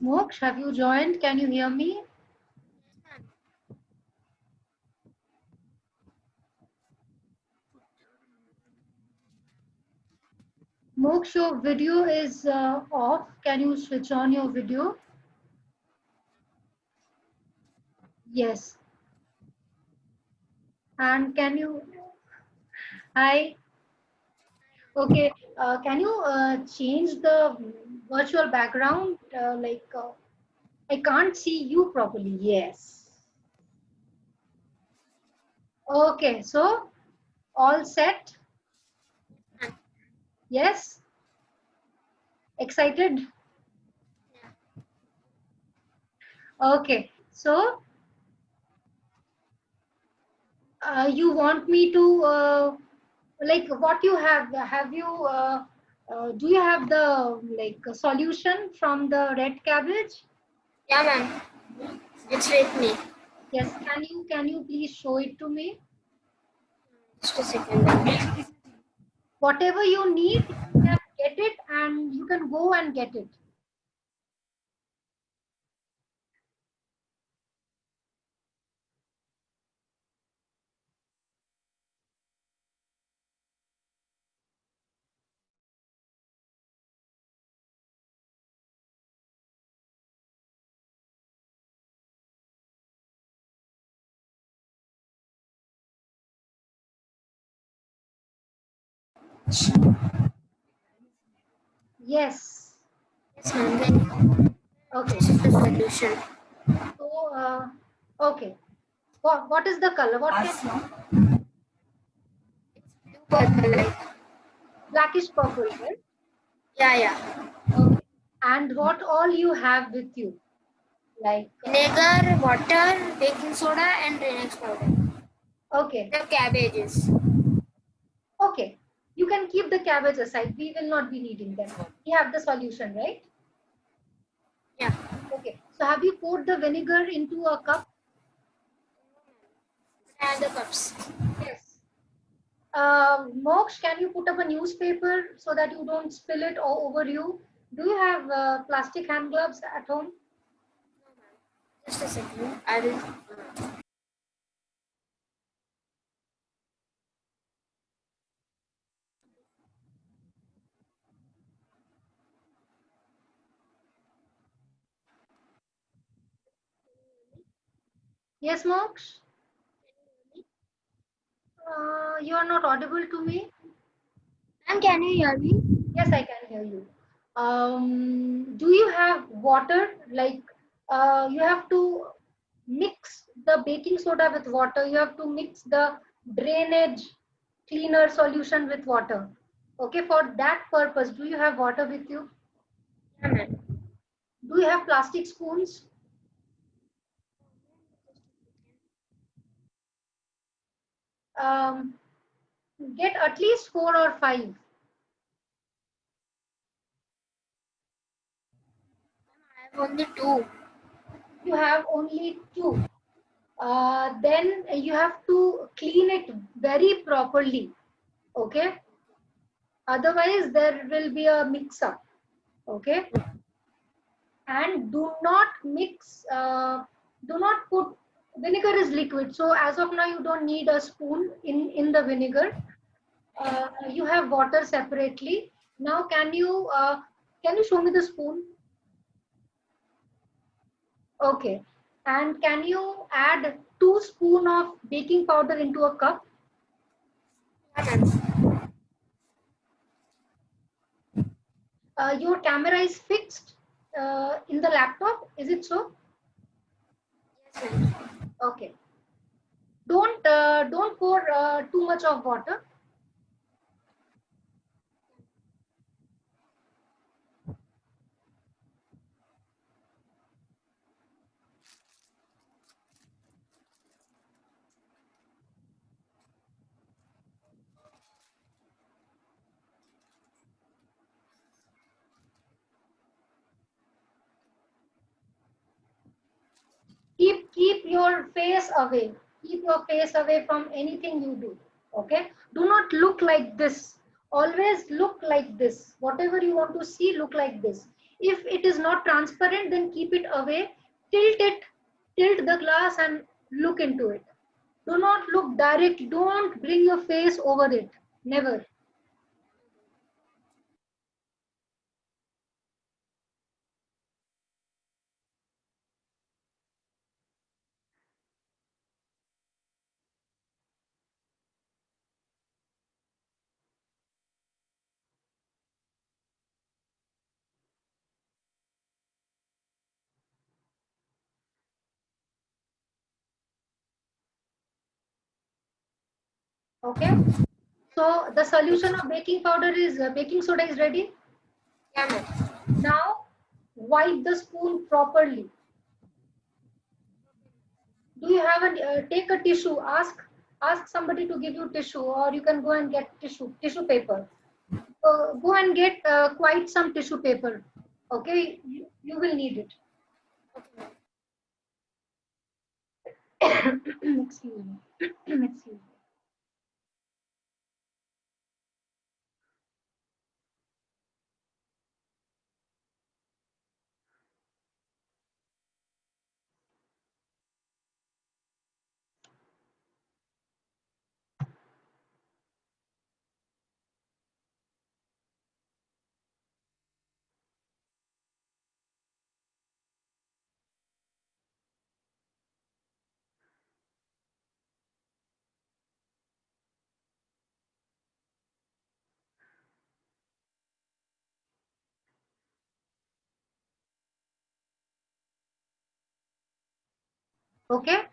Moksh, have you joined? Can you hear me? Moksh, your video is off. Can you switch on your video? Yes. And can you? Hi. Okay. Can you change the virtual background? I can't see you properly. Yes. Okay. So all set? Yes. Excited? Okay. So you want me to like what you have you do you have the like a solution from the red cabbage? Yeah, ma'am. It's with me. Yes, can you please show it to me? Just a second. Ma'am. Whatever you need, you can get it and you can go and get it. Yes. Yes, ma'am. Then Okay. this is the solution. So okay. What is the color? What can Blue purple like. blackish purple, right? Yeah, yeah. Okay. And what all you have with you? Like Vinegar, water, baking soda, and Renex powder. okay. The cabbages. Okay, you can keep the cabbage aside. We will not be needing them. We have the solution, right? Yeah. Okay, so have you poured the vinegar into a cup? And the cups. Yes. Moksh, can you put up a newspaper so that you don't spill it all over you? Do you have plastic hand gloves at home? Just a second. I will. Yes, Moksh? You are not audible to me? Ma'am, can you hear me? Yes, I can hear you. Do you have water? Like you have to mix the baking soda with water. You have to mix the drainage cleaner solution with water. Okay, for that purpose, do you have water with you? Yeah, ma'am. Do you have plastic spoons? Um, get at least 4 or 5. I have only two. You have only 2. Then you have to clean it very properly. Okay, otherwise there will be a mix up. Okay, and do not put vinegar is liquid, so as of now you don't need a spoon in the vinegar. You have water separately. Now can you show me the spoon? Okay, and can you add 2 spoon of baking powder into a cup? Yeah, ma'am. Your camera is fixed in the laptop, is it so? Yes, ma'am. Okay, don't pour too much of water. Keep your face away. Keep your face away from anything you do. Okay, do not look like this. Always look like this. Whatever you want to see, look like this. If it is not transparent, then keep it away. Tilt the glass and look into it. Do not look direct. Don't bring your face over it. Never. Okay. So the solution of baking powder is baking soda is ready. Yeah, ma'am. Now wipe the spoon properly. Do you have a take a tissue? Ask somebody to give you tissue, or you can go and get tissue paper. Go and get quite some tissue paper. Okay, you will need it. Excuse me. Excuse me. Okay.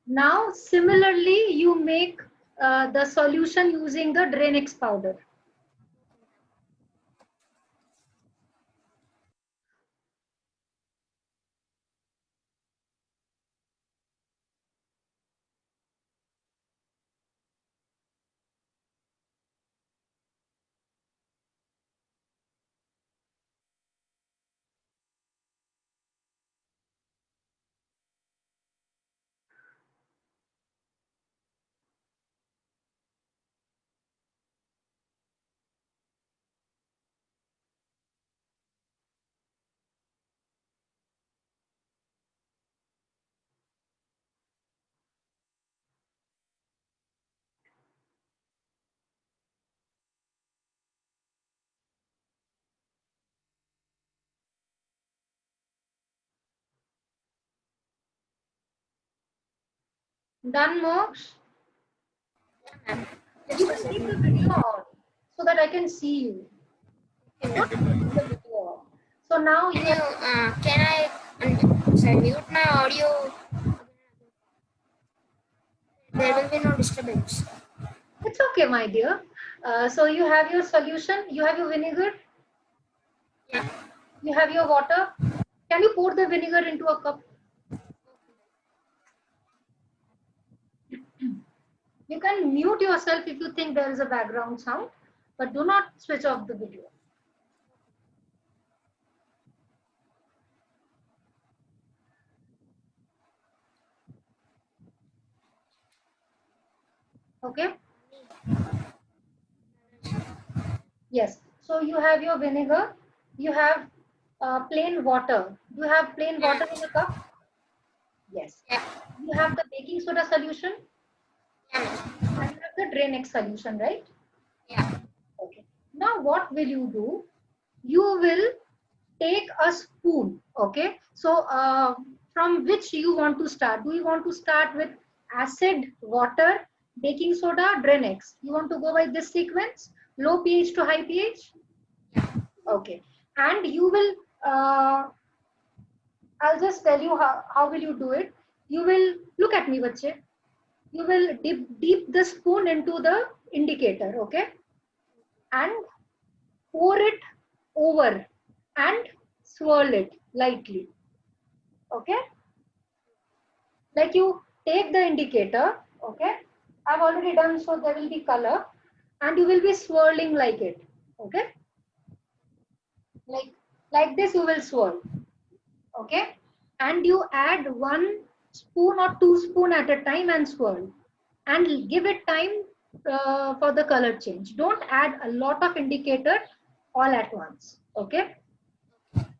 Now similarly, you make the solution using the Dranex powder. Done, Mox? Just You a can keep the second. video on so that I can see you. Okay, Don't ma'am. keep the video off. So now you have. Can I sorry, mute my audio? There will be no disturbance. It's okay, my dear. So you have your solution. You have your vinegar. Yeah. You have your water. Can you pour the vinegar into a cup? You can mute yourself if you think there is a background sound, but do not switch off the video. Okay? Yes. So you have your vinegar. You have plain water. Do you have plain water in a cup? Yes. Yeah. You have the baking soda solution Yeah, ma'am. and you have the Drain-X solution, right? Yeah. Okay. Now what will you do? You will take a spoon. Okay. So from which you want to start? Do you want to start with acid, water, baking soda, Drain-X? You want to go by this sequence? Low pH to high pH? Okay. And you will, I'll just tell you how will you do it. You will, look at me, bache. You will dip the spoon into the indicator, okay? And pour it over and swirl it lightly, okay? Like you take the indicator, okay? I've already done, so there will be color, and you will be swirling like it, okay? Like this you will swirl, okay? And you add 1 spoon or 2 spoon at a time and swirl, and give it time for the color change. Don't add a lot of indicator all at once, okay?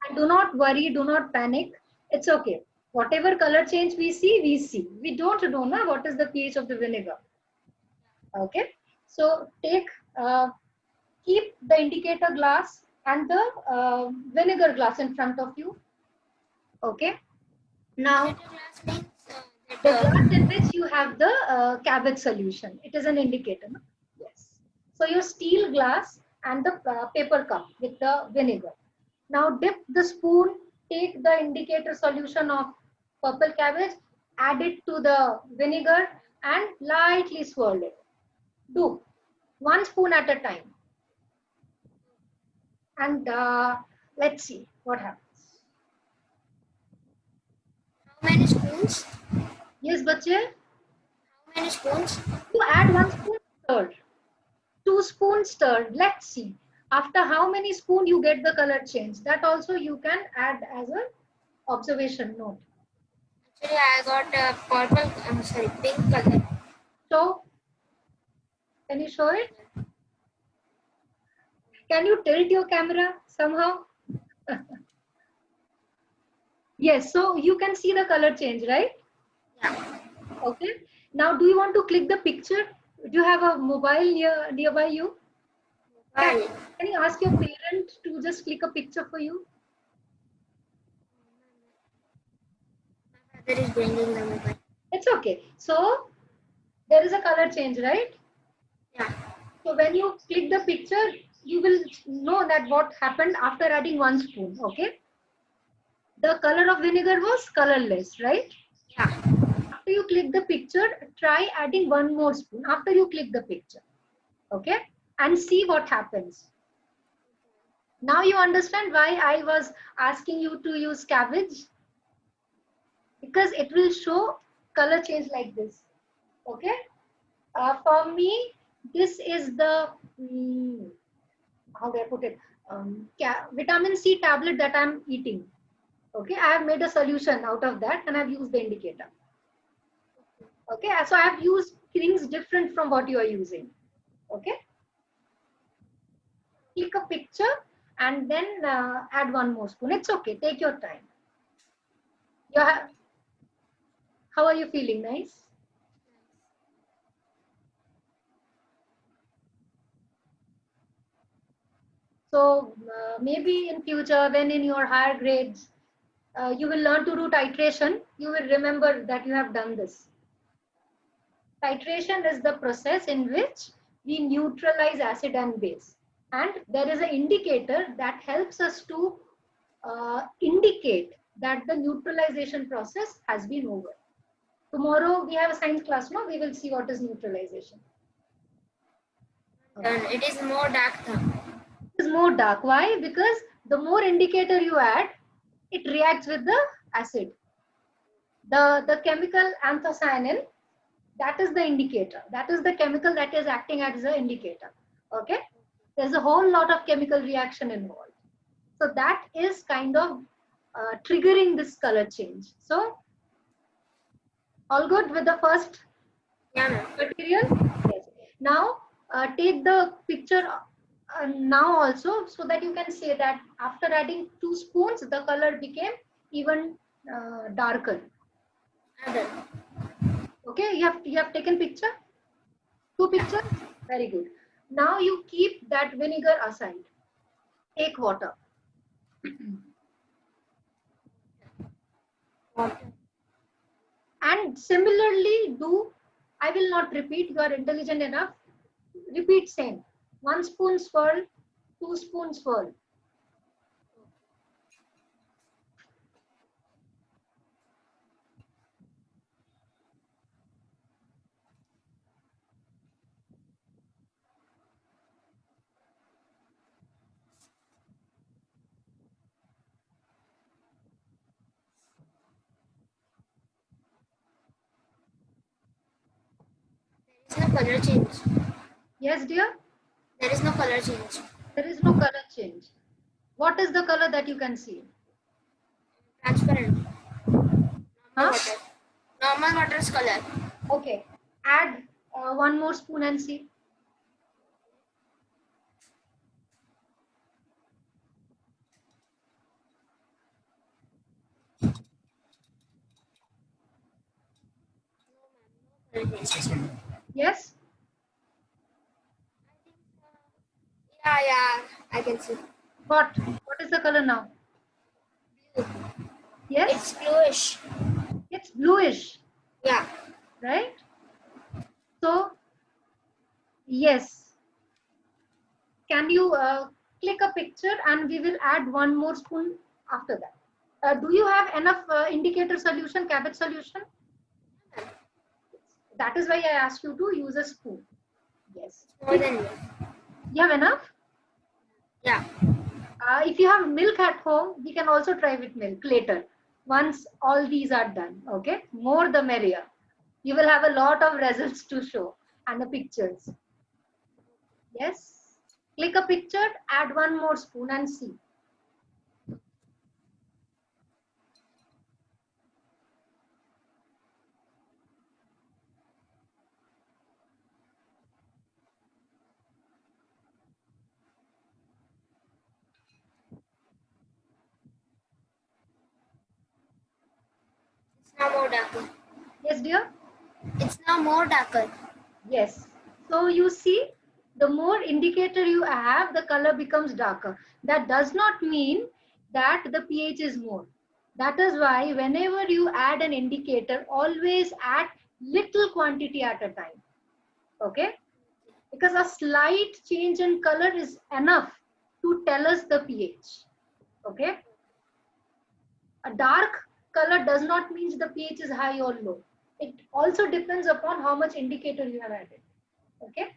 And do not worry, do not panic. It's okay. Whatever color change we see, we see. We don't know na, what is the pH of the vinegar. Okay. So keep the indicator glass and the vinegar glass in front of you. Okay. Now, Indicator glass means the that glass in which you have the cabbage solution. It is an indicator. No? Yes. So your steel glass and the paper cup with the vinegar. Now dip the spoon, take the indicator solution of purple cabbage, add it to the vinegar and lightly swirl it. Do 1 spoon at a time. And let's see what happens. how many spoons? Yes, bache, How many spoons? you add 1 spoon, stirred. 2 spoons stirred. Let's see. After how many spoon you get the color change. That also you can add as a observation note. Actually, I got a purple. Sorry, pink color. So, can you show it? Can you tilt your camera somehow? Yes, so you can see the color change, right? Yeah. Okay. Now, do you want to click the picture? Do you have a mobile nearby you? Can, Mobile. can you ask your parent to just click a picture for you? My father is bringing the mobile. It's okay. So, there is a color change, right? Yeah. So, when you click the picture, you will know that what happened after adding 1 spoon. Okay. The color of vinegar was colorless, right? Yeah. After you click the picture, try adding 1 more spoon after you click the picture. Okay. And see what happens. Now you understand why I was asking you to use cabbage, because it will show color change like this. Okay. For me, this is the how do I put it? Vitamin C tablet that I'm eating. Okay, I have made a solution out of that and I've used the indicator. Okay, so I have used things different from what you are using. Okay, click a picture and then add 1 more spoon. It's okay, take your time. How are you feeling? Nice? So maybe in future, when in your higher grades, you will learn to do titration, you will remember that you have done this. Titration is the process in which we neutralize acid and base. And there is an indicator that helps us to indicate that the neutralization process has been over. Tomorrow we have a science class, no? We will see what is neutralization. Done. It is more dark now. It is more dark. Why? Because the more indicator you add, it reacts with the acid. The chemical anthocyanin, that is the indicator. That is the chemical that is acting as the indicator. Okay. There's a whole lot of chemical reaction involved. So that is kind of triggering this color change. So all good with the first Yeah, ma'am. material? Yes. Now take the picture now also, so that you can say that after adding 2 spoons, the color became even darker. I'm done. Okay, you have taken picture? 2 pictures? Very good. Now you keep that vinegar aside. Take water. Water. And similarly do, I will not repeat, you are intelligent enough. Repeat same. 1 spoon swirl, 2 spoons swirl. There is no color change. Yes, dear? There is no color change. There is no color change. What is the color that you can see? Transparent. Huh? Normal water. Normal water's color. Okay. Add 1 more spoon and see. Yes? Yeah, I can see. What? What is the color now? Yes? It's bluish. It's bluish, Yeah. right? So, yes. Can you click a picture and we will add one more spoon after that. Do you have enough indicator solution, cabbage solution? That is why I asked you to use a spoon. Yes. More than me. You have enough? Yeah. If you have milk at home, we can also try with milk later. Once all these are done, okay? More the merrier. You will have a lot of results to show and the pictures. Yes. Click a picture, add one more spoon and see. It's now more darker. Yes, dear? It's now more darker. Yes. So you see, the more indicator you have, the color becomes darker. That does not mean that the pH is more. That is why whenever you add an indicator, always add little quantity at a time. Okay? Because a slight change in color is enough to tell us the pH. Okay? A dark color does not mean the pH is high or low. It also depends upon how much indicator you have added. Okay?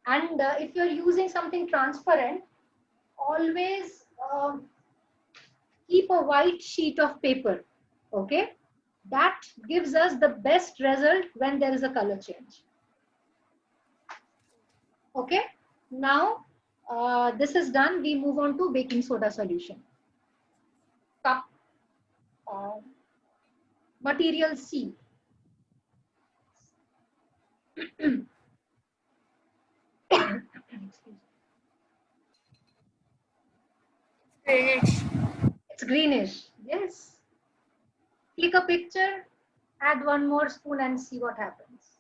And if you're using something transparent, always keep a white sheet of paper. Okay? That gives us the best result when there is a color change. Okay? Now, this is done. We move on to baking soda solution. Cup, uh, material C. Greenish. It's greenish. Yes. Click a picture, add one more spoon and see what happens.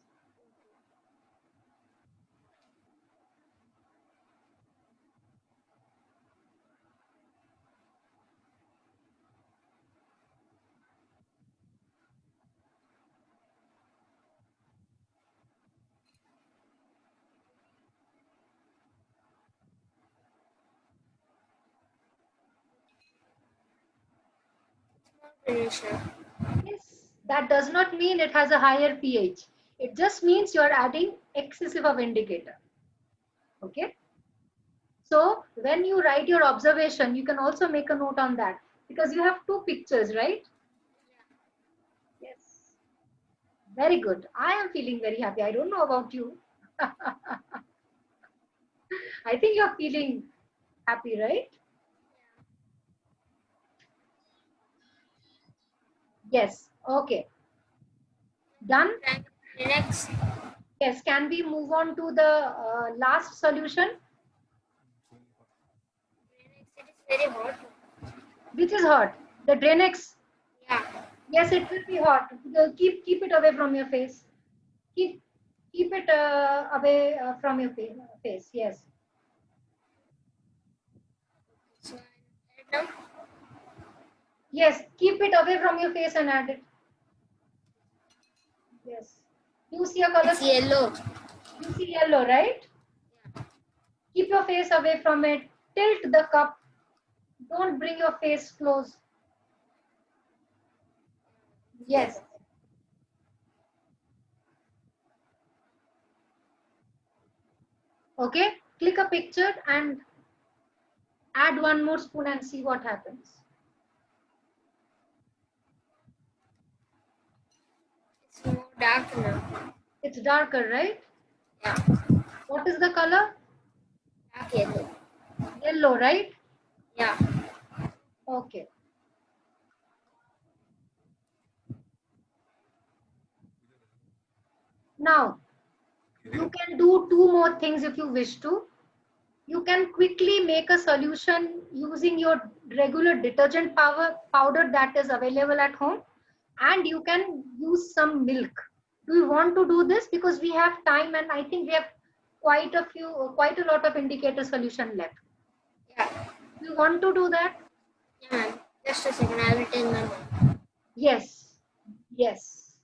Greenish. Yes, that does not mean it has a higher pH. It just means you are adding excessive of indicator. Okay. So when you write your observation, you can also make a note on that because you have two pictures, right? Yes. Very good. I am feeling very happy. I don't know about you. I think you're feeling happy, right? Yes. Okay. Done. Next. Yes. Can we move on to the last solution, It is very hot. which is hot? The Dranex. Yeah. Yes, it will be hot. Keep it away from your face. Keep keep it away from your face. Yes. So now Yes. Keep it away from your face and add it. Yes. You see a color? it's yellow. You see yellow, right? Keep your face away from it. Tilt the cup. Don't bring your face close. Yes. Okay. Click a picture and add one more spoon and see what happens. It's more dark now. It's darker, right? Yeah. What is the color? Dark yellow. Yellow, right? Yeah. Okay. Now, you can do two more things if you wish to. You can quickly make a solution using your regular detergent powder that is available at home, and you can use some milk. Do you want to do this? Because we have time and I think we have quite a lot of indicator solution left. Yeah. Do you want to do that? Yeah, ma'am. Just a second. I will tell my mom. Yes. Yes.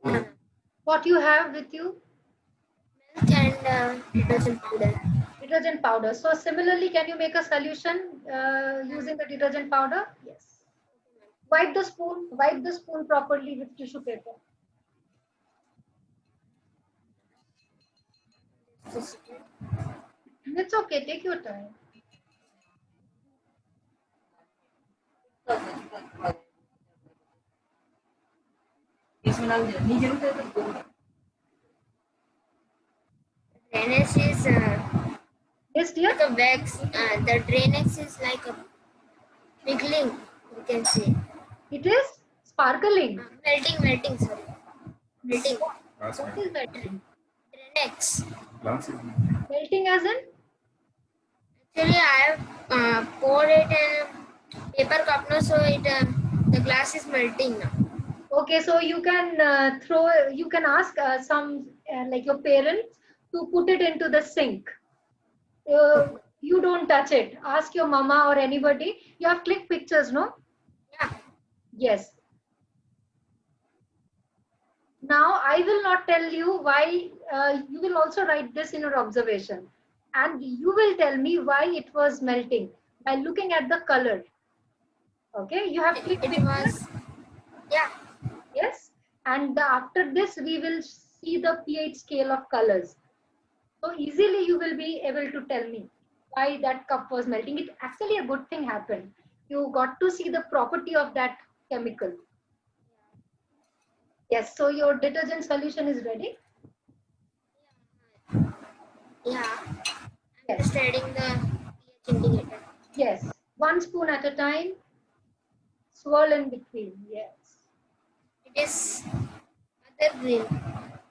Yeah. What you have with you? Milk and detergent powder. Detergent powder. So similarly, can you make a solution using the detergent powder? Yes. Wipe the spoon. Wipe the spoon properly with tissue paper. Just a second. It's okay. Take your time. Drainage is Yes, dear. like a wax. The drainage is like a pickling. You can say It is sparkling. melting. Sorry, melting. What is melting? Drainage. Melting as in? Actually, I have poured it in a paper cup now, so it the glass is melting now. Okay, so you can you can ask some like your parents to put it into the sink. You don't touch it. Ask your mama or anybody. You have click pictures, no? Yeah. Yes. Now I will not tell you why. You will also write this in your observation, and you will tell me why it was melting by looking at the color. Okay, you have click It pictures. was. Yeah. Yes, and after this we will see the pH scale of colors. So easily you will be able to tell me why that cup was melting. It actually a good thing happened. You got to see the property of that chemical. Yes, so your detergent solution is ready. Yeah. I'm Yes, just adding the pH indicator. yes. One spoon at a time, swirl in between. Yes. It is other green.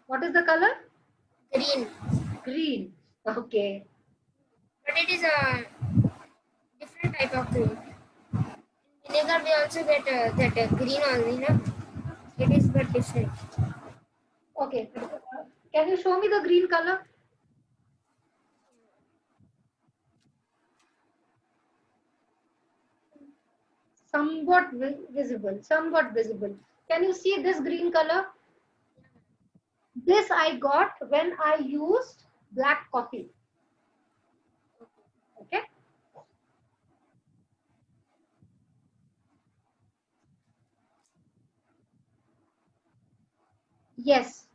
What is the color? Green. Green. Okay. But it is a different type of green. In vinegar, we also get that green only, no? It is but different. Okay. Can you show me the green color? Somewhat visible. Somewhat visible. Can you see this green color? This I got when I used black coffee. Okay. Yes.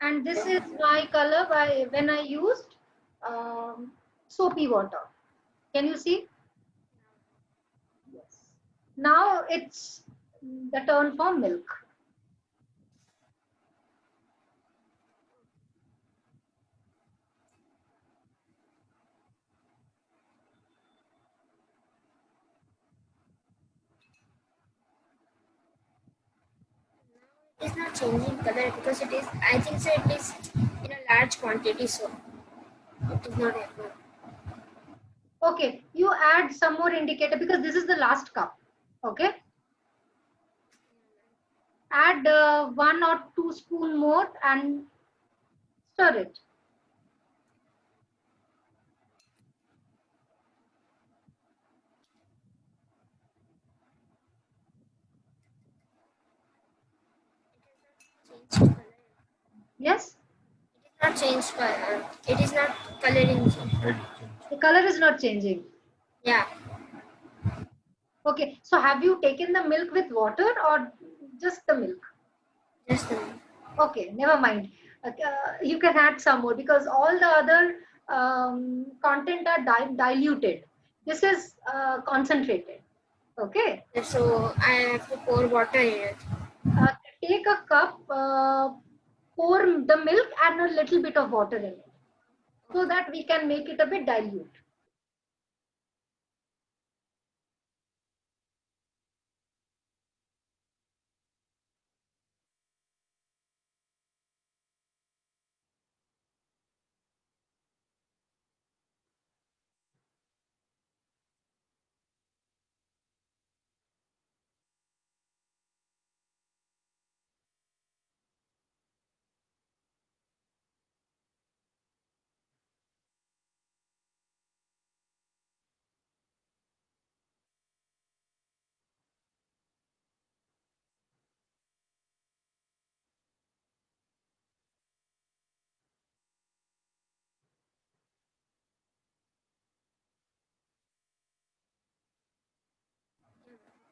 And this is my color by when I used soapy water. Can you see? Yes. Now it's the turn for milk. It is not changing color because it is, I think so, it is in a large quantity, so it is not happening. Okay, you add some more indicator because this is the last cup. Okay, add 1 or 2 spoon more and stir it. Changed color. Yes, Not changed color. It is not coloring change. the color is not changing. Yeah, Okay, so have you taken the milk with water or just the milk? just the Okay, never mind. You can add some more because all the other content are diluted. This is concentrated. Okay. so I have to pour water in it. Uh, Take a cup, pour the milk and a little bit of water in it so that we can make it a bit dilute.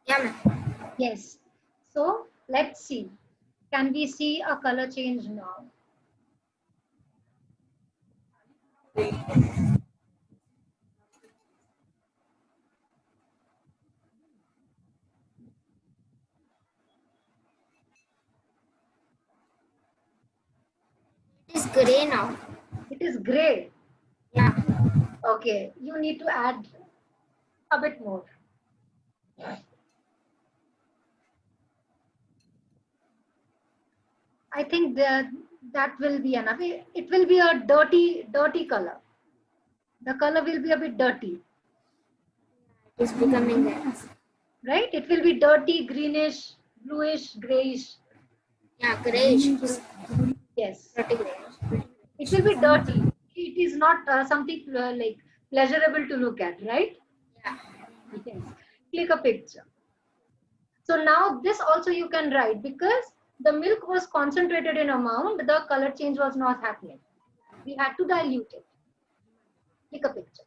Yeah, ma'am. Yes. So let's see. Can we see a color change now? It is gray now. It is gray. Yeah. Okay, you need to add a bit more. I think that will be enough. It will be a dirty color. The color will be a bit dirty, It is becoming that. right? It will be dirty, greenish, bluish, grayish. Yeah, grayish. It is Yes, pretty grayish. it will be dirty. It is not something like pleasurable to look at, right? Yeah. Yes. Click a picture. So now this also you can write because the milk was concentrated in amount, the color change was not happening. We had to dilute it. Click a picture.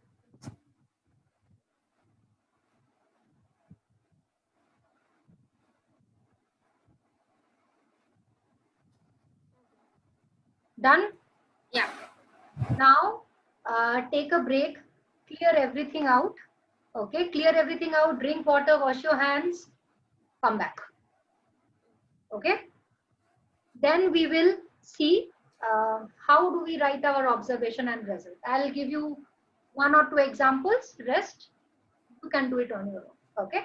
Done? Yeah. Now take a break, clear everything out. Okay, clear everything out, drink water, wash your hands, come back. Okay, then we will see how do we write our observation and result. I'll give you 1 or 2 examples, rest you can do it on your own. Okay,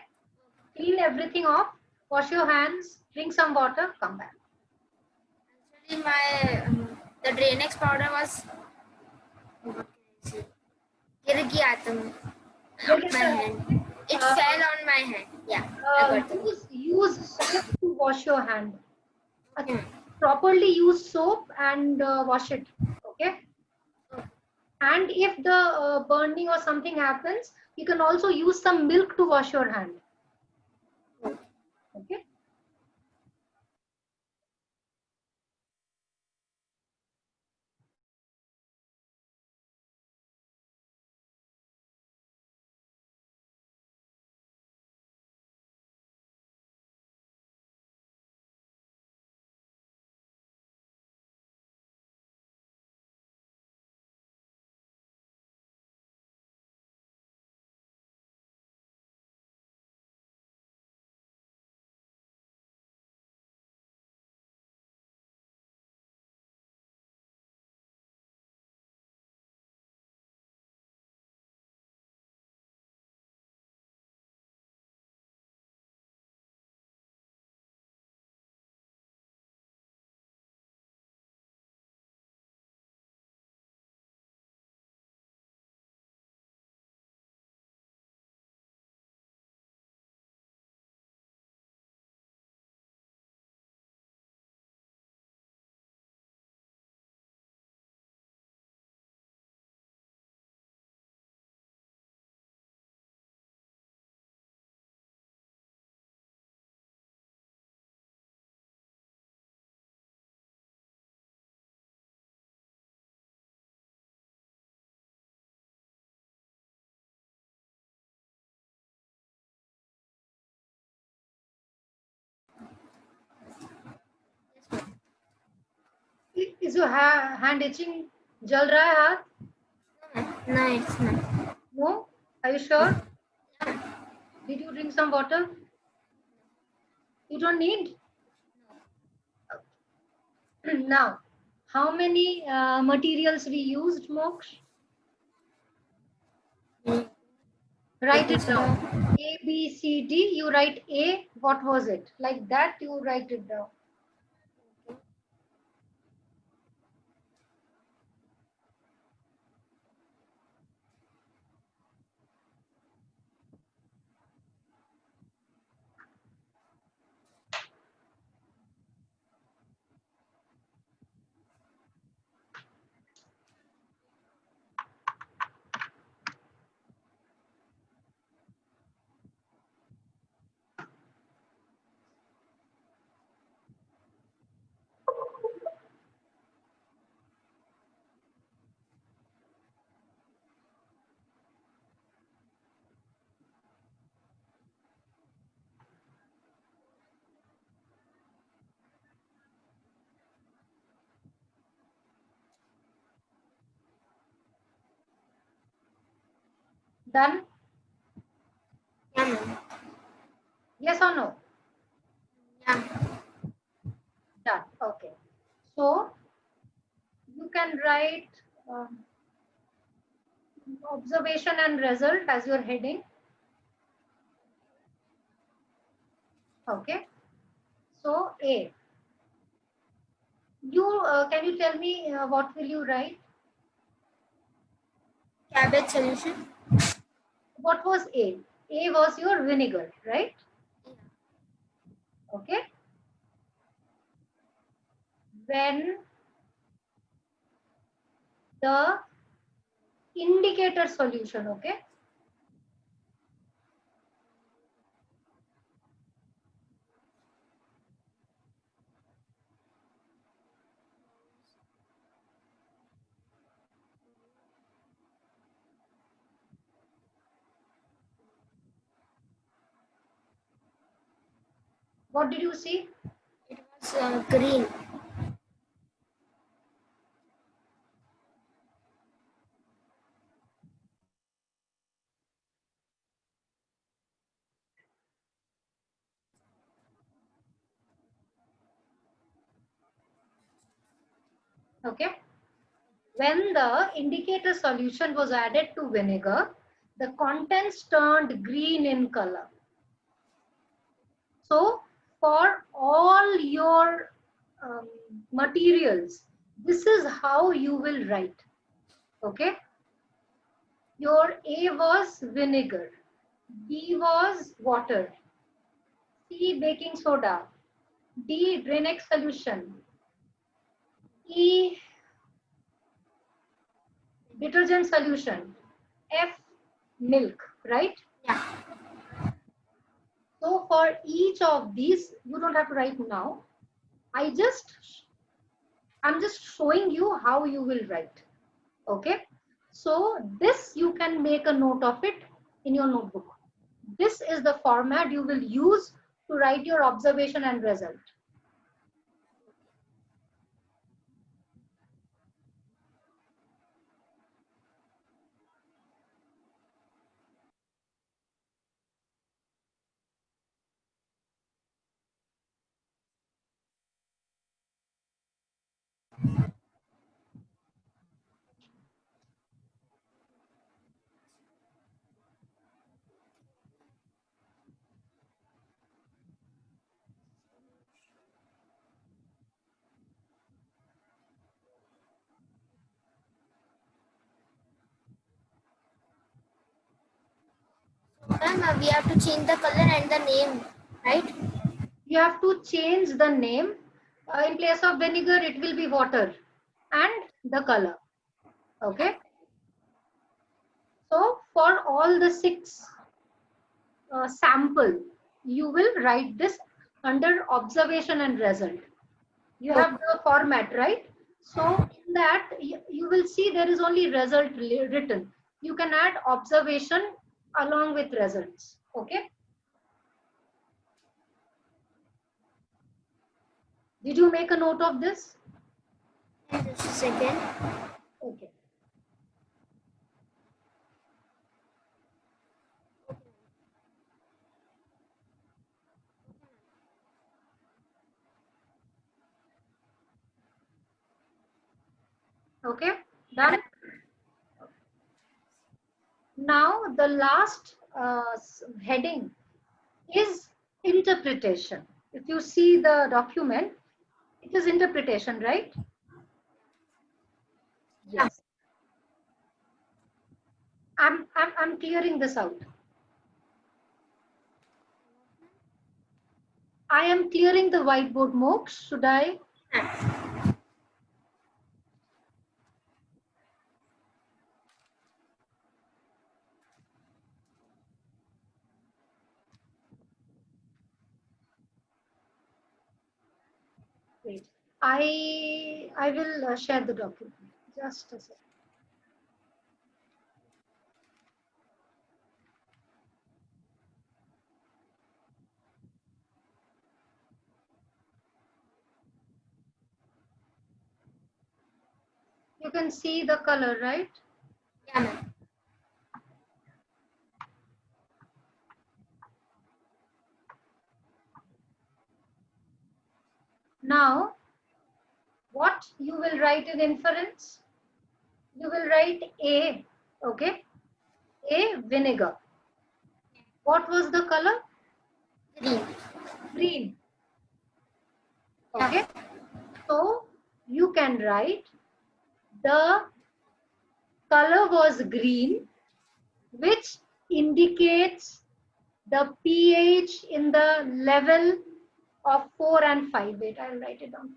clean everything off, wash your hands, drink some water, come back. Actually, my the Dranex powder was what can I say? गिर गया तुम There on is my hand. It uh, fell on my hand. Yeah, I got them. use soap to wash your hand. Okay. Properly use soap and wash it. Okay, and if the burning or something happens, you can also use some milk to wash your hand. Okay. Is your hand itching? Jal raha hai haath? No, it's not. No? Are you sure? Yeah. Did you drink some water? You don't need? Now, how many materials we used, Moksh? Write Baking it down. soda. A, B, C, D. You write A. What was it? Like that, you write it down. Done? Yeah, ma'am. Yes or no? Yeah. Done. Okay. So, you can write observation and result as your heading. Okay. So, A. Can you tell me what will you write? Cabbage solution. What was A? A was your vinegar, right? Yeah. Okay. When the indicator solution, okay? What did you see? It was green. Okay. When the indicator solution was added to vinegar, the contents turned green in color. So for all your materials, this is how you will write. Okay. Your A was vinegar, B was water, C baking soda, D Dranex solution, E detergent solution, F milk, right? Yeah. So for each of these, you don't have to write now. I'm just showing you how you will write. Okay. So this you can make a note of it in your notebook. This is the format you will use to write your observation and result. Ma'am, we have to change the color and the name, right? You have to change the name. In place of vinegar, it will be water and the color. Okay. So for all the six sample, you will write this under observation and result. You have the format, right? So in that, you will see there is only result written. You can add observation along with results. Okay. Did you make a note of this? Just a second. Okay. Okay, done. Now the last heading is interpretation. If you see the document, it is interpretation, right? Yes. I'm clearing this out. I am clearing the whiteboard, Moksha. Should I? Wait. I will share the document. Just a second. You can see the color, right? Yeah, ma'am. Now, what you will write in inference? You will write A, okay? A, vinegar. What was the color? Green. Green. Okay. So you can write the color was green, which indicates the pH in the level of 4 and 5. Wait, I'll write it down.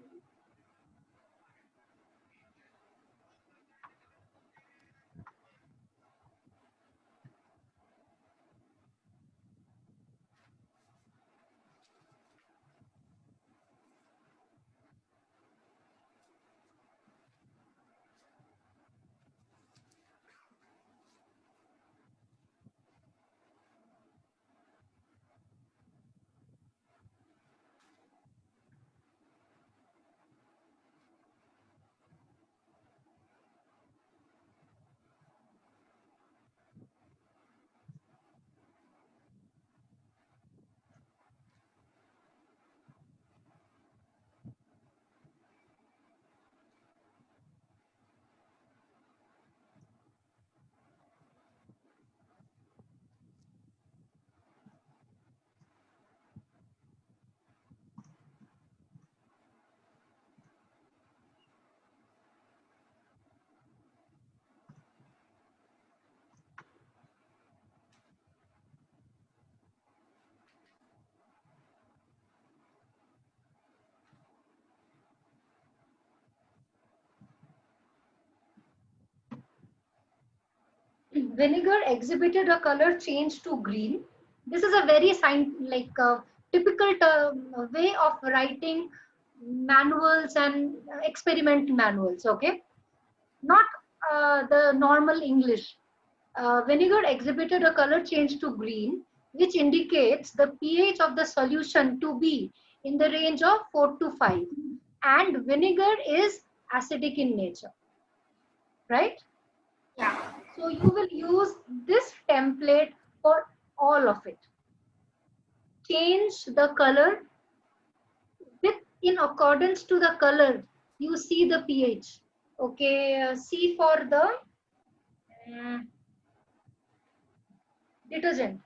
Vinegar exhibited a color change to green. This is a very typical way of writing manuals and experiment manuals. Okay, not the normal English. Vinegar exhibited a color change to green, which indicates the pH of the solution to be in the range of 4 to 5. And vinegar is acidic in nature, right? Yeah. So you will use this template for all of it. Change the color with in accordance to the color. You see the pH. Okay, C for the detergent.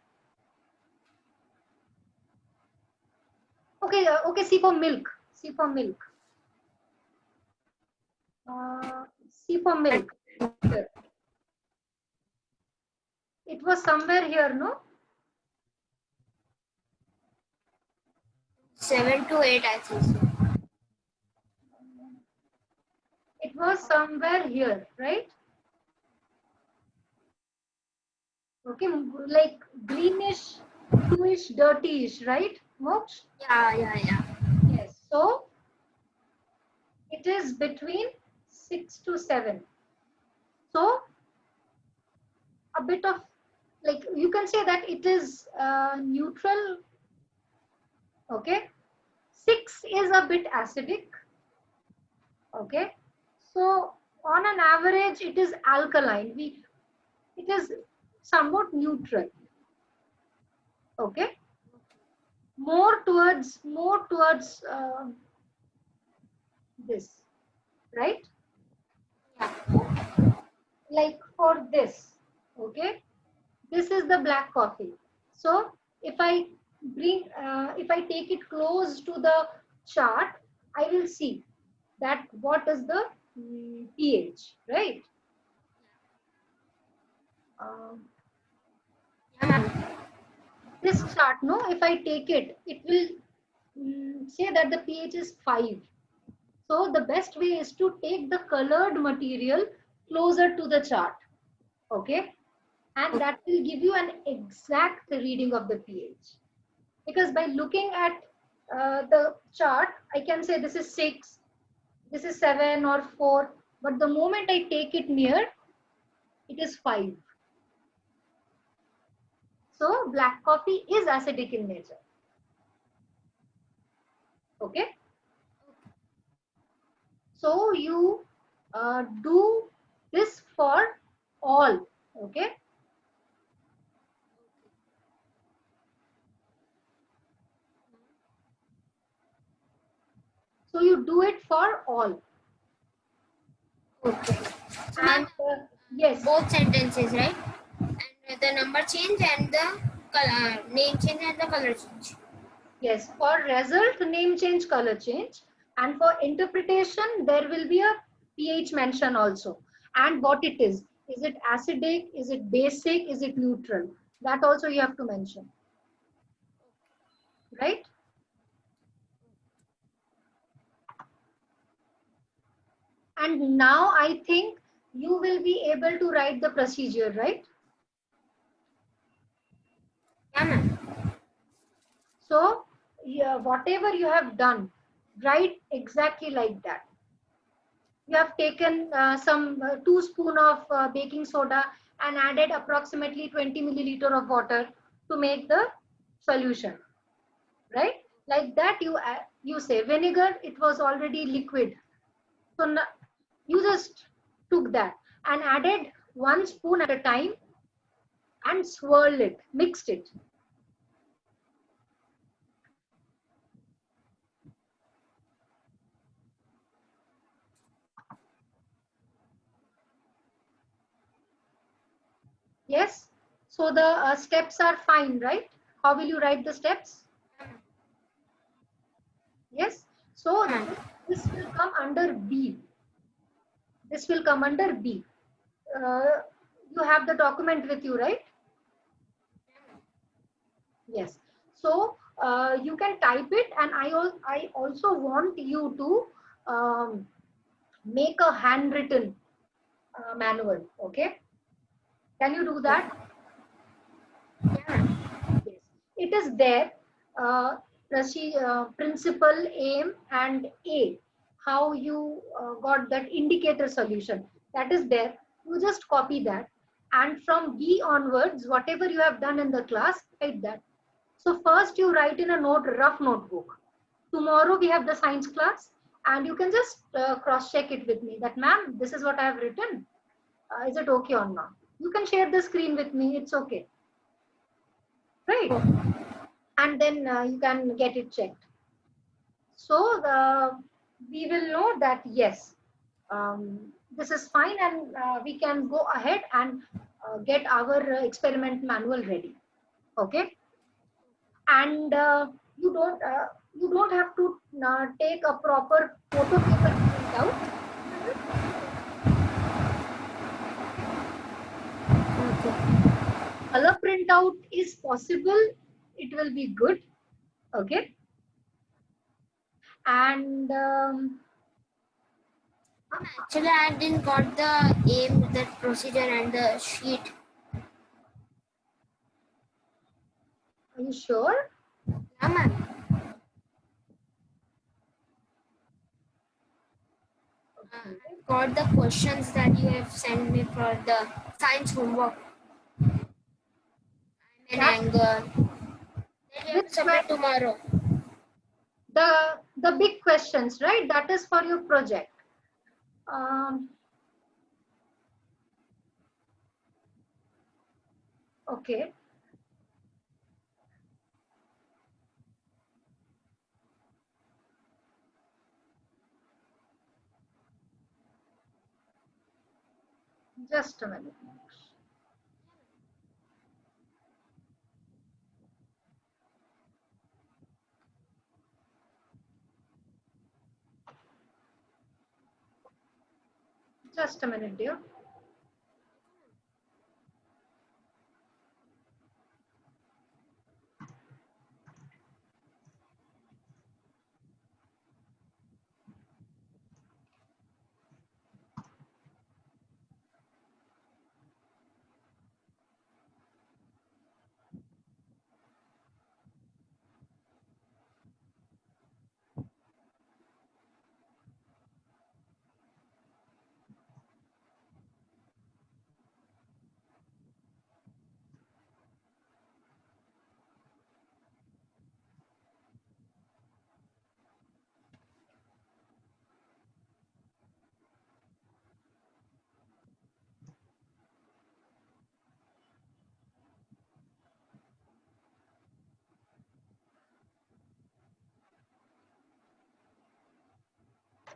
Okay, okay, C for milk. C for milk. C for milk. Here. It was somewhere here, no? 7 to 8, I think so. It was somewhere here, right? Okay, like greenish, bluish, dirtyish, right, Moksha? Yeah. Yes. So it is between 6 to 7. So a bit of, like, you can say that it is neutral. Okay. 6 is a bit acidic. Okay. So on an average, it is alkaline. It is somewhat neutral. Okay, more towards this, right? Like for this, okay, this is the black coffee. So if I take it close to the chart, I will see that what is the pH, right? Um, Yeah, ma'am. this chart, no, if I take it, it will say that the pH is 5. So the best way is to take the colored material closer to the chart, okay? And that will give you an exact reading of the pH. Because by looking at the chart, I can say this is 6, this is 7 or 4, but the moment I take it near, it is 5. So black coffee is acidic in nature. Okay. So you do this for all. Okay. So you do it for all. Okay. So, ma'am, And yes, both sentences, right? And the number change and the color, name change and the color change. yes. For result, name change, color change, and for interpretation, there will be a pH mention also, and what it is. Is it acidic? Is it basic? Is it neutral? That also you have to mention, right? And now I think you will be able to write the procedure, right? Yeah, ma'am. So yeah, whatever you have done, write exactly like that. You have taken some 2 spoon of baking soda and added approximately 20 milliliter of water to make the solution, right? Like that you say vinegar, it was already liquid. So now you just took that and added 1 spoon at a time and swirled it, mixed it. Yes. So the steps are fine, right? How will you write the steps? Yes. So this will come under B. This will come under B. Uh, you have the document with you, right? Yes. So you can type it, and I also want you to make a handwritten manual. Okay. Can you do that? Yeah. Yes. It is there. Principle, aim, and A. How you got that indicator solution. That is there. You just copy that. And from B onwards, whatever you have done in the class, write that. So first you write in a rough notebook. Tomorrow we have the science class, and you can just cross check it with me that, ma'am, this is what I have written. Is it okay or not? You can share the screen with me. It's okay. Right? And then you can get it checked. So we will know that yes, this is fine, and we can go ahead and get our experiment manual ready. Okay. And you don't have to take a proper photo paper printout. Color printout is possible. It will be good. Okay. And Actually, I didn't got the aim, the procedure, and the sheet. are you sure? Yeah, ma'am. Okay. Got the questions that you have sent me for the science homework. I'm in That anger. Then we have to which submit tomorrow. the big questions, right? That is for your project. Okay. Just a minute. Just a minute, dear.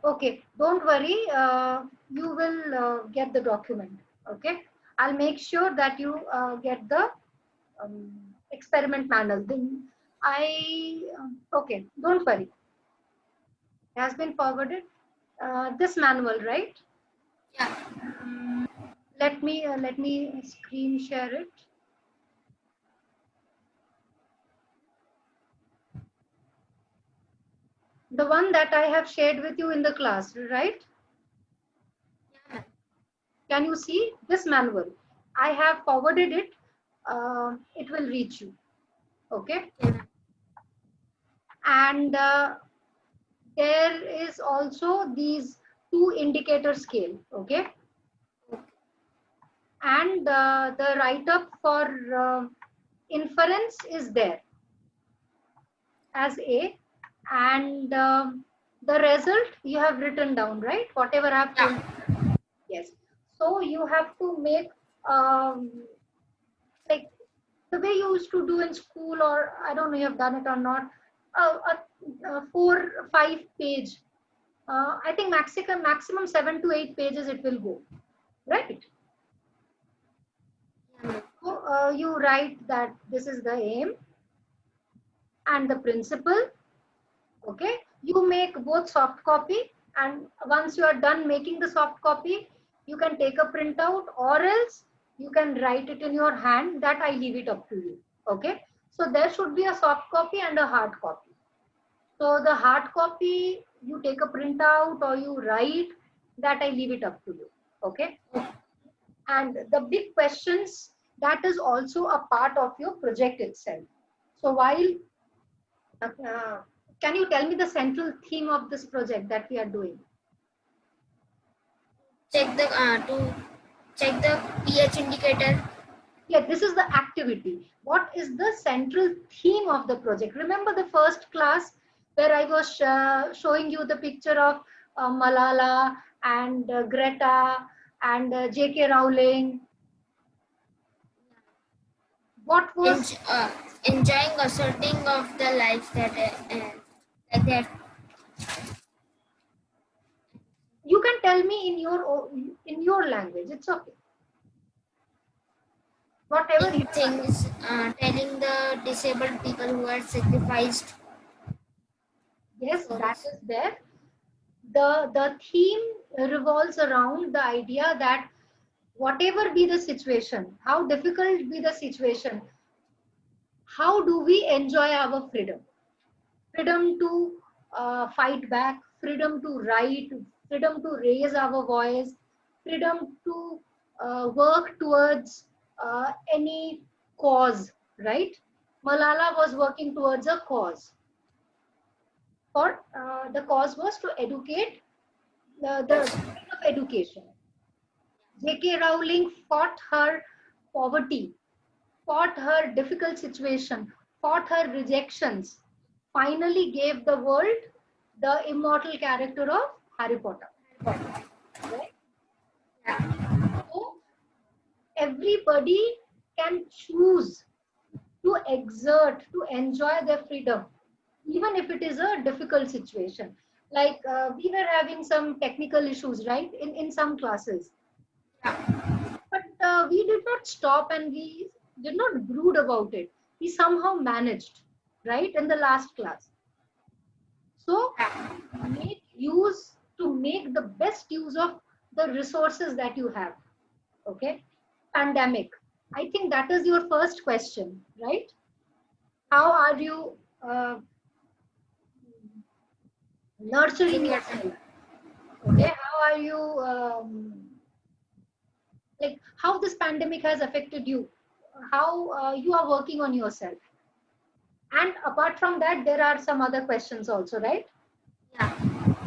Okay, don't worry. You will get the document. Okay, I'll make sure that you get the experiment manual. Then okay, don't worry. It has been forwarded. This manual, right? Yeah. Let me screen share it. The one that I have shared with you in the class, right? Yeah. Can you see this manual? I have forwarded it. It will reach you. Okay. Yeah. And there is also these two indicator scale. Okay. And the write up for inference is there as A. And the result you have written down, right? Whatever I have told Yeah. you. Yes. So you have to make um, like the way you used to do in school, or I don't know you have done it or not, a 4 5 page. I think maximum 7 to 8 pages it will go, right? Yeah. So you write that this is the aim and the principle. Okay, you make both soft copy, and once you are done making the soft copy, you can take a printout, or else you can write it in your hand. That I leave it up to you. Okay, so there should be a soft copy and a hard copy. So the hard copy you take a printout or you write, that I leave it up to you. Okay, and the big questions, that is also a part of your project itself. So while uh, can you tell me the central theme of this project that we are doing? Check the to check the pH indicator. Yeah, this is the activity. What is the central theme of the project? Remember the first class where I was showing you the picture of Malala and Greta and J.K. Rowling. What was, Enjoying asserting of the lives that like that. you can tell me in your language. It's okay. Whatever you Things telling the disabled people who are sacrificed. yes, that Service. is there. The theme revolves around the idea that whatever be the situation, how difficult be the situation, how do we enjoy our freedom? Freedom to fight back, freedom to write, freedom to raise our voice, freedom to work towards any cause, right? Malala was working towards a cause. For the cause was to educate the Yes. field of education. J.K. Rowling fought her poverty, fought her difficult situation, fought her rejections, finally gave the world the immortal character of Harry Potter. everybody can choose to exert, to enjoy their freedom, even if it is a difficult situation. Like we were having some technical issues, right, in some classes. But we did not stop and we did not brood about it. We somehow managed, right, in the last class. So make the best use of the resources that you have. Okay. Pandemic. I think that is your first question, right? How are you nurturing Yes, yourself? Okay. How are you, like, how this pandemic has affected you? How you are working on yourself? And apart from that, there are some other questions also, right? yeah,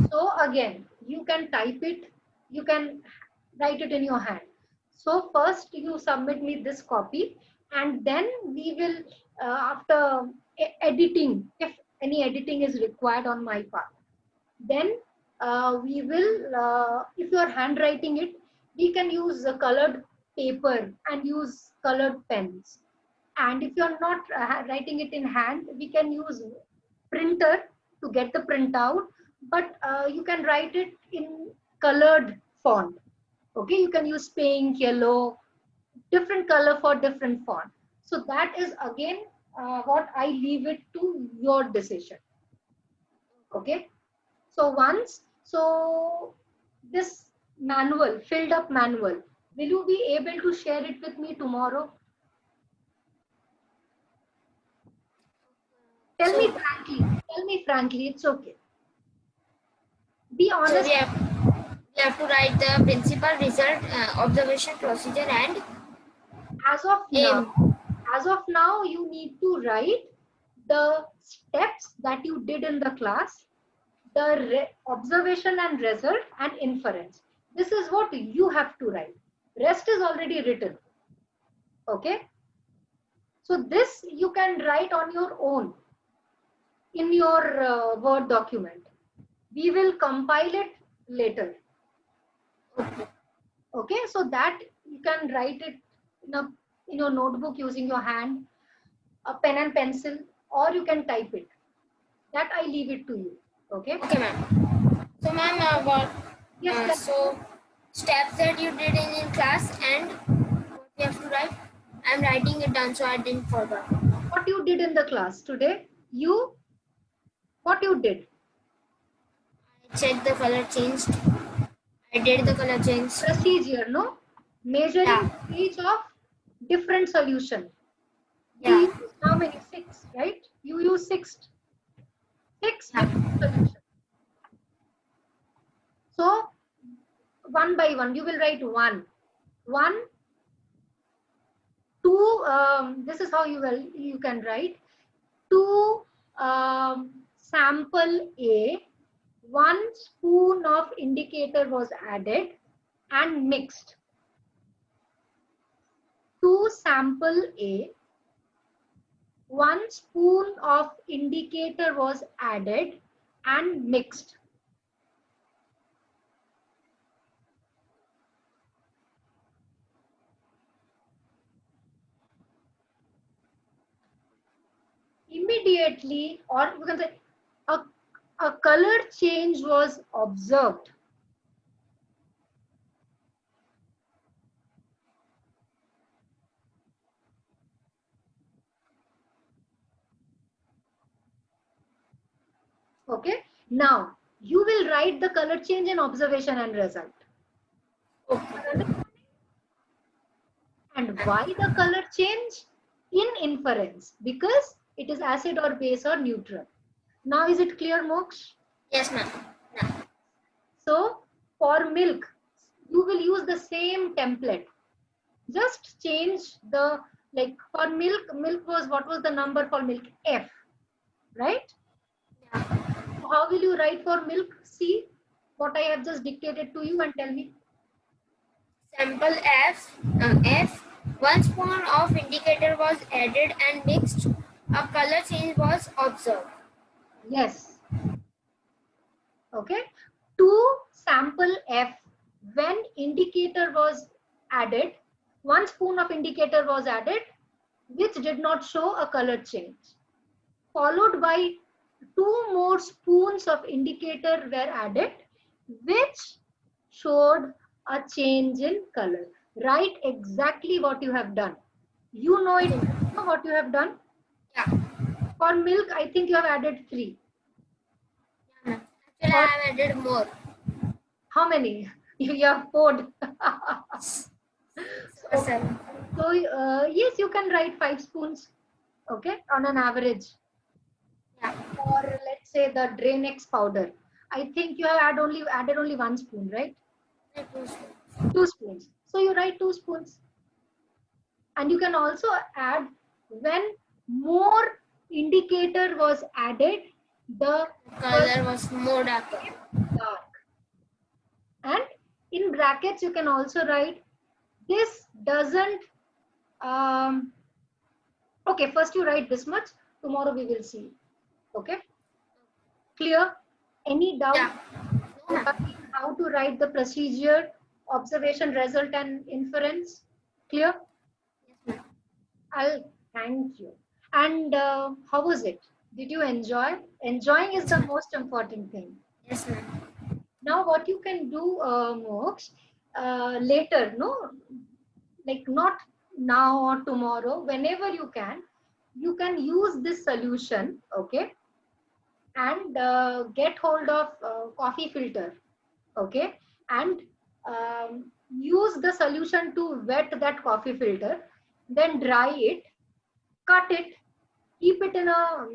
So again, you can type it, you can write it in your hand. So first you submit me this copy, and then we will, after editing, if any editing is required on my part, then we will, if you are handwriting it, we can use a colored paper and use colored pens. And if you are not writing it in hand, we can use printer to get the printout, but you can write it in colored font. Okay, you can use pink, yellow, different color for different font. So that is again what I leave it to your decision. Okay. So this manual, filled up manual, will you be able to share it with me tomorrow? Tell me so frankly. Tell me frankly. It's okay. Be so honest. we have to write the principal result, observation procedure, and As of now, aim. you need to write the steps that you did in the class, the observation and result and inference. This is what you have to write. Rest is already written. Okay. So this you can write on your own in your Word document. We will compile it later. Okay, so that you can write it in a in your notebook using your hand, a pen and pencil, or you can type it. That I leave it to you. Okay. Okay, ma'am. So, ma'am, what? Yes, tell me. So steps that you did in class and what we have to write. I'm writing it down so I didn't forget. What you did in the class today. What you did. I checked the color changed. I did the color change. Procedure, no? Yeah, Measuring each of different solution. You yeah, use how many? Six, right? You use six yeah. different solutions. So one by one, you will write one, two. This is how you can write two. Sample A, 1 spoon of indicator was added and mixed. To sample A, 1 spoon of indicator was added and mixed. Immediately, or you can say a, a color change was observed. Okay. Now, you will write the color change in observation and result. Okay. And why the color change? In inference, because it is acid or base or neutral. Now is it clear, Moksha? Yes, ma'am. Yeah. So for milk, you will use the same template. Just change the, like for milk was, what was the number for milk? F, right? Yeah. So how will you write for milk? See what I have just dictated to you and tell me. Sample F. 1 spoon of indicator was added and mixed. A color change was observed. Yes. Okay. To sample F, when indicator was added, 1 spoon of indicator was added, which did not show a color change. Followed by 2 more spoons of indicator were added, which showed a change in color. Write exactly what you have done. You know it. You know what you have done? Yeah. For milk, I think you have added 3. Yeah, ma'am. Actually, I have added more. How many? You have poured. 6 or So, 7. yes, you can write 5 spoons, okay, on an average. Yeah. Or let's say the Dranex powder. I think you have added only 1 spoon, right? 2 spoons. 2 spoons. So you write 2 spoons. And you can also add when more indicator was added, the Color was more darker. dark. And in brackets, you can also write this doesn't. Okay, first you write this much. Tomorrow we will see. Okay, clear? Any doubt Yeah. No, ma'am. regarding how to write the procedure, observation, result, and inference? Clear? Yes, ma'am. I'll thank you. And how was it? Did you enjoy? Enjoying is the most important thing. Yes, ma'am. Now, what you can do, Mox, later, no, like not now or tomorrow, whenever you can use this solution, okay, and get hold of coffee filter, okay, and use the solution to wet that coffee filter, then dry it, cut it, keep it in a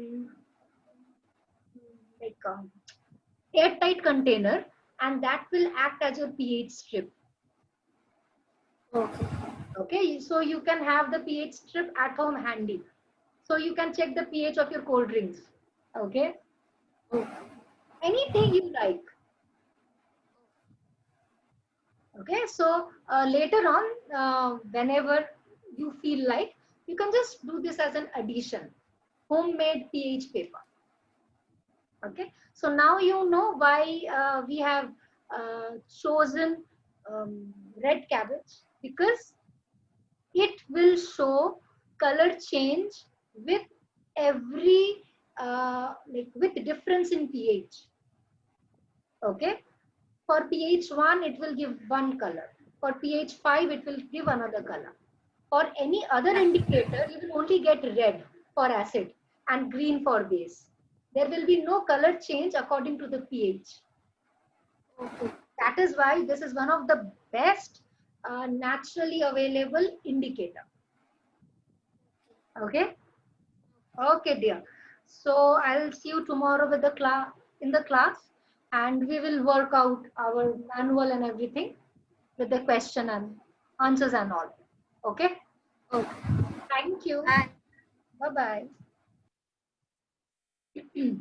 like airtight container, and that will act as your pH strip. Okay. Okay, so you can have the pH strip at home handy. So you can check the pH of your cold drinks. Okay, Okay. anything you like. Okay, so later on, whenever you feel like, you can just do this as an addition, homemade pH paper. Okay, so now you know why we have chosen red cabbage, because it will show color change with every like with difference in pH. Okay, for pH 1 it will give one color, for pH 5 it will give another color, for any other indicator you will only get red for acid and green for base. There will be no color change according to the pH. Okay. That is why this is one of the best naturally available indicator. Okay. Okay, dear. So I'll see you tomorrow with the class in the class, and we will work out our manual and everything with the question and answers and all. Okay. Okay. Thank you. Bye. Bye bye.